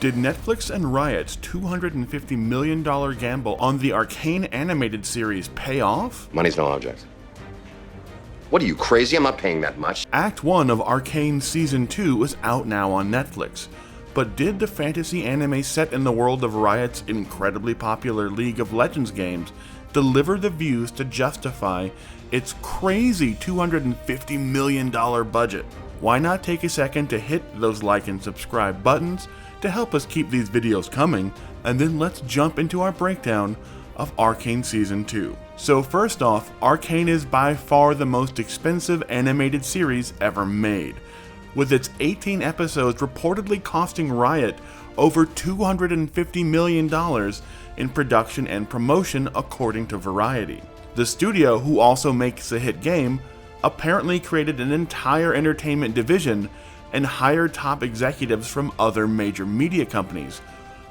Did Netflix and Riot's $250 million gamble on the Arcane animated series pay off? Money's no object. What are you, crazy? I'm not paying that much. Act 1 of Arcane Season 2 is out now on Netflix, but did the fantasy anime set in the world of Riot's incredibly popular League of Legends games deliver the views to justify its crazy $250 million budget? Why not take a second to hit those like and subscribe buttons to help us keep these videos coming, and then let's jump into our breakdown of Arcane Season 2. So first off, Arcane is by far the most expensive animated series ever made, with its 18 episodes reportedly costing Riot over $250 million in production and promotion, according to Variety. The studio, who also makes the hit game, apparently created an entire entertainment division and hired top executives from other major media companies.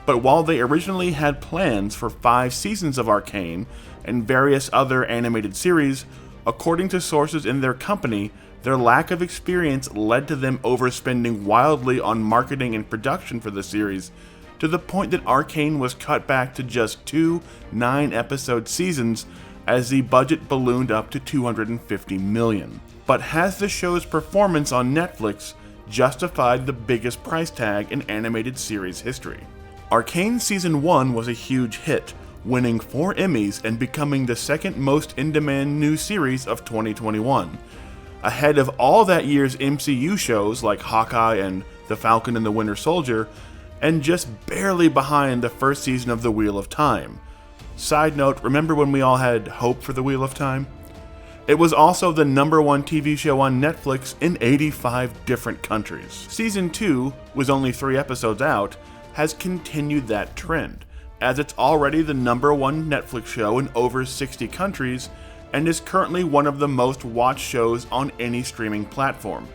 But while they originally had plans for 5 seasons of Arcane and various other animated series, according to sources in their company, their lack of experience led to them overspending wildly on marketing and production for the series, to the point that Arcane was cut back to just 2 9-episode seasons as the budget ballooned up to $250 million. But has the show's performance on Netflix justified the biggest price tag in animated series history? Arcane Season 1 was a huge hit, winning 4 Emmys and becoming the second most in-demand new series of 2021, ahead of all that year's MCU shows like Hawkeye and The Falcon and the Winter Soldier, and just barely behind the first season of The Wheel of Time. Side note, remember when we all had hope for The Wheel of Time? It was also the #1 TV show on Netflix in 85 different countries. Season 2, with only 3 episodes out, has continued that trend, as it's already the #1 Netflix show in over 60 countries and is currently one of the most watched shows on any streaming platform,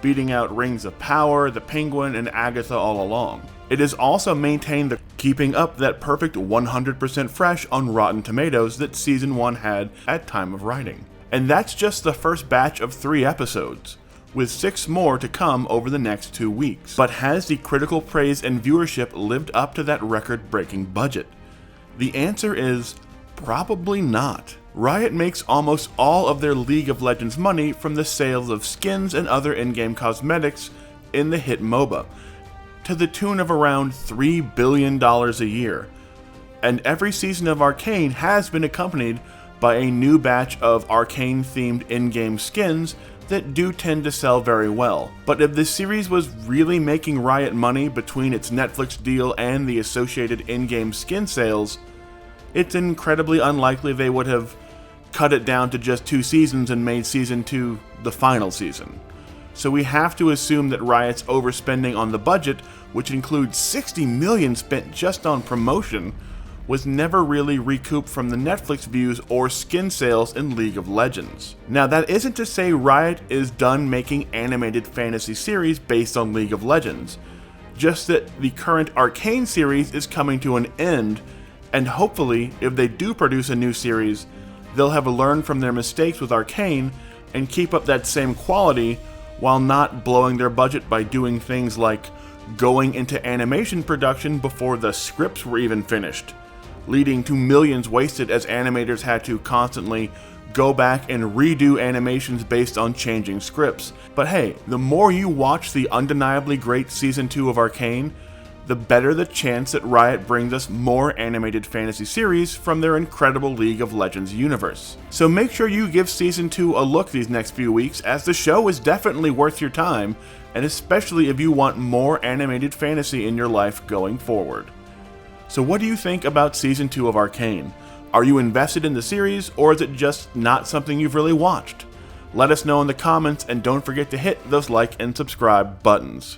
beating out Rings of Power, The Penguin, and Agatha all along. It has also maintained the keeping up that perfect 100% fresh on Rotten Tomatoes that Season 1 had at time of writing. And that's just the first batch of 3 episodes, with 6 more to come over the next 2 weeks. But has the critical praise and viewership lived up to that record-breaking budget? The answer is probably not. Riot makes almost all of their League of Legends money from the sales of skins and other in-game cosmetics in the hit MOBA, to the tune of around $3 billion a year. And every season of Arcane has been accompanied by a new batch of Arcane-themed in-game skins that do tend to sell very well. But if the series was really making Riot money between its Netflix deal and the associated in-game skin sales, it's incredibly unlikely they would have cut it down to just 2 seasons and made Season 2 the final season. So we have to assume that Riot's overspending on the budget, which includes $60 million spent just on promotion, was never really recouped from the Netflix views or skin sales in League of Legends. Now, that isn't to say Riot is done making animated fantasy series based on League of Legends, just that the current Arcane series is coming to an end, and hopefully, if they do produce a new series, they'll have learned from their mistakes with Arcane and keep up that same quality while not blowing their budget by doing things like going into animation production before the scripts were even finished, leading to millions wasted as animators had to constantly go back and redo animations based on changing scripts. But hey, the more you watch the undeniably great Season 2 of Arcane, the better the chance that Riot brings us more animated fantasy series from their incredible League of Legends universe. So make sure you give Season 2 a look these next few weeks, as the show is definitely worth your time, and especially if you want more animated fantasy in your life going forward. So what do you think about Season 2 of Arcane? Are you invested in the series, or is it just not something you've really watched? Let us know in the comments, and don't forget to hit those like and subscribe buttons.